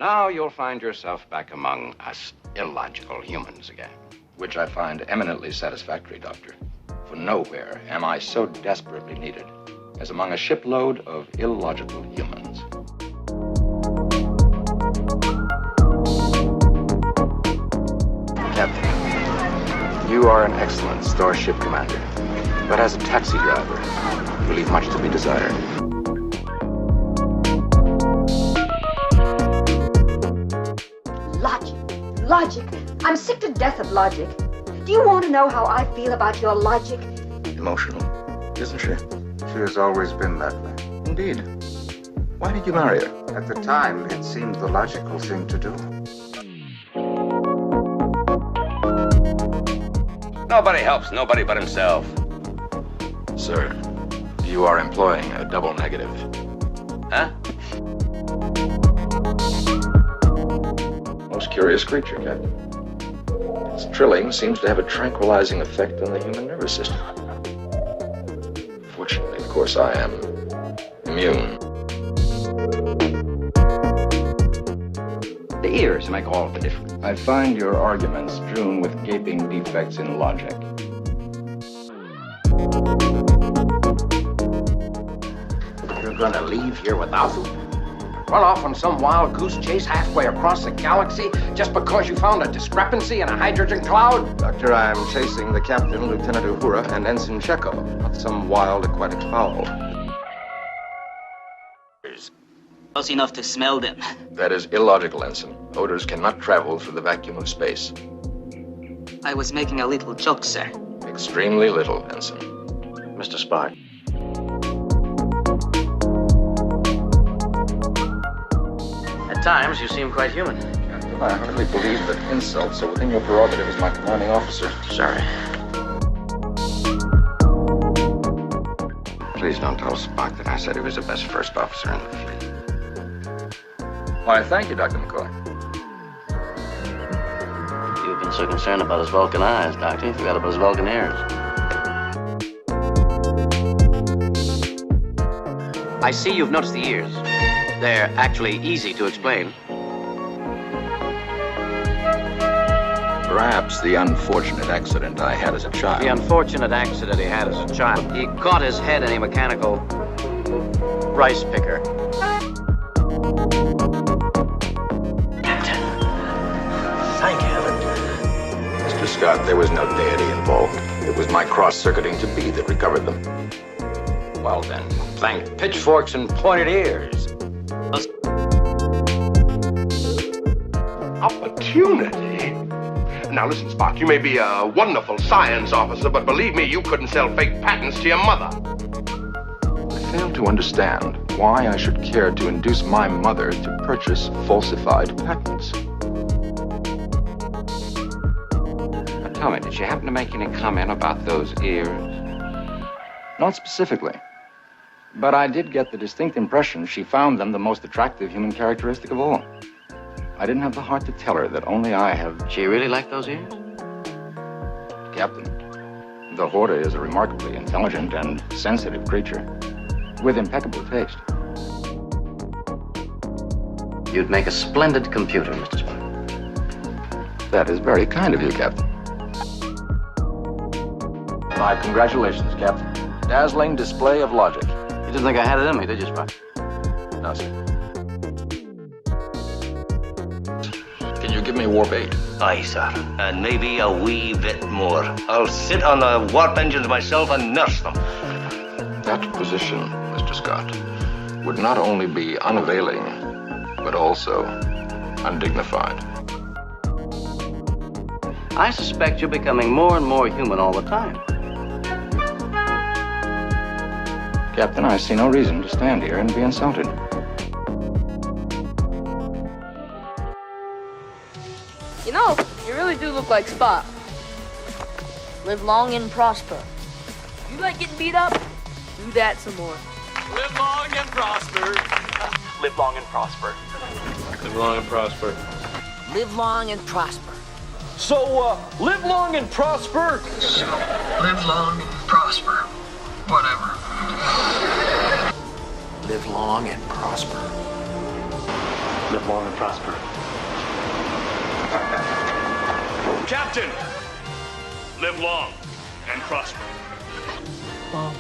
Now you'll find yourself back among us illogical humans again. Which I find eminently satisfactory, Doctor. For nowhere am I so desperately needed as among a shipload of illogical humans. Captain, you are an excellent starship commander, but as a taxi driver, you leave much to be desired. Logic. I'm sick to death of logic. Do you want to know how I feel about your logic? Emotional, isn't she? She has always been that way. Indeed. Why did you marry her? At the time, it seemed the logical thing to do. Nobody helps nobody but himself. Sir, you are employing a double negative. Huh? Most curious creature, Captain. Its trilling seems to have a tranquilizing effect on the human nervous system. Fortunately, of course, I am immune. The ears make all the difference. I find your arguments strewn with gaping defects in logic. You're gonna leave here without them? Run off on some wild goose chase halfway across the galaxy just because you found a discrepancy in a hydrogen cloud? Doctor, I am chasing the captain, Lieutenant Uhura, and Ensign Chekhov, not some wild aquatic fowl. Close enough to smell them. That is illogical, Ensign. Odors cannot travel through the vacuum of space. I was making a little joke, sir. Extremely little, Ensign. Mr. Spock. At times, you seem quite human. Captain, I hardly believe that insults are within your prerogative as my commanding officer. Sorry. Please don't tell Spock that I said he was the best first officer in the fleet. Why, thank you, Dr. McCoy. You've been so concerned about his Vulcan eyes, Doctor. You forgot about his Vulcan ears. I see you've noticed the ears. They're actually easy to explain. Perhaps the unfortunate accident I had as a child. The unfortunate accident he had as a child. He caught his head in a mechanical rice picker. Captain. Thank heaven. Mr. Scott, there was no deity involved. It was my cross-circuiting to be that recovered them. Well then, thank pitchforks and pointed ears. Opportunity? Now listen, Spock, you may be a wonderful science officer, but believe me, you couldn't sell fake patents to your mother. I fail to understand why I should care to induce my mother to purchase falsified patents. Now tell me, did she happen to make any comment about those ears? Not specifically. But I did get the distinct impression she found them the most attractive human characteristic of all. I didn't have the heart to tell her that only I have... She really liked those ears? Captain, the Horta is a remarkably intelligent and sensitive creature with impeccable taste. You'd make a splendid computer, Mr. Spock. That is very kind of you, Captain. My congratulations, Captain. Dazzling display of logic. You didn't think I had it in me, did you, Spock? No, sir. Can you give me warp 8? Aye, sir. And maybe a wee bit more. I'll sit on the warp engines myself and nurse them. That position, Mr. Scott, would not only be unavailing, but also undignified. I suspect you're becoming more and more human all the time. Captain, I see no reason to stand here and be insulted. You know, you really do look like Spock. Live long and prosper. You like getting beat up? Do that some more. Live long and prosper. Live long and prosper. Live long and prosper. Live long and prosper. So, live long and prosper. So, live long and prosper. Whatever. Live long and prosper. Live long and prosper. Captain! Live long and prosper. Long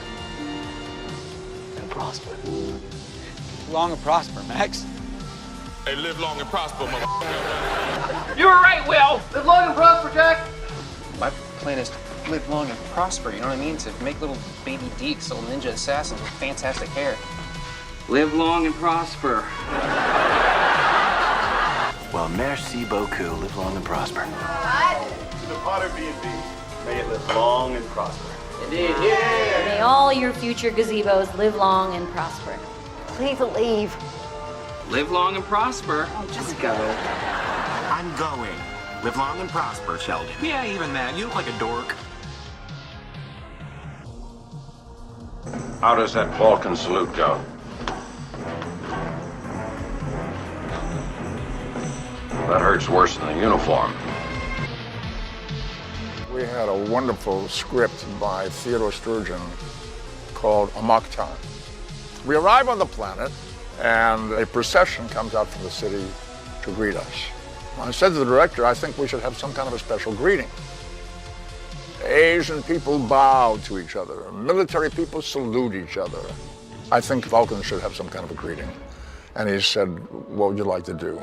and prosper. Long and prosper, Max. Hey, live long and prosper, motherfucker. You were right, Will. Live long and prosper, Jack. My plan is to live long and prosper, you know what I mean? To make little baby deeks, little ninja assassins with fantastic hair. Live long and prosper. Well, merci beaucoup. Live long and prosper. To the Potter B&B, may it live long and prosper. Indeed. Yeah. May all your future gazebos live long and prosper. Please leave. Live long and prosper. Oh, just go. I'm going. Live long and prosper, Sheldon. Yeah, even that. You look like a dork. How does that Balkan salute go? That hurts worse than the uniform. We had a wonderful script by Theodore Sturgeon called Amok Time. We arrive on the planet, and a procession comes out from the city to greet us. I said to the director, I think we should have some kind of a special greeting. Asian people bow to each other. Military people salute each other. I think Vulcans should have some kind of a greeting. And he said, what would you like to do?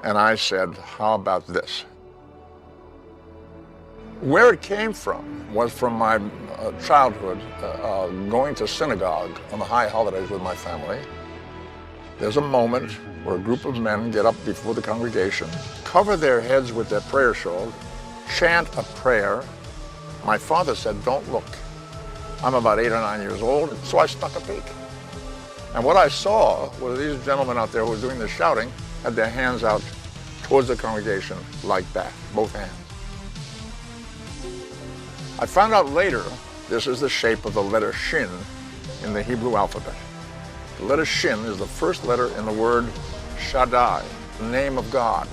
And I said, how about this? Where it came from was from my childhood, going to synagogue on the high holidays with my family. There's a moment where a group of men get up before the congregation, cover their heads with their prayer shawl, chant a prayer. My father said, don't look. I'm about 8 or 9 years old, so I stuck a peek. And what I saw was these gentlemen out there who were doing the shouting had their hands out towards the congregation like that, both hands. I found out later this is the shape of the letter Shin in the Hebrew alphabet. The letter Shin is the first letter in the word Shaddai, the name of God.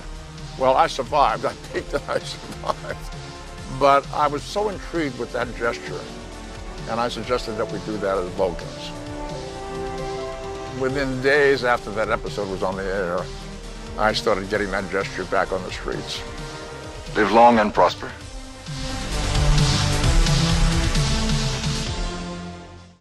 Well, I survived. I peeked and I survived. But I was so intrigued with that gesture, and I suggested that we do that as Vulcans. Within days after that episode was on the air, I started getting that gesture back on the streets. Live long and prosper.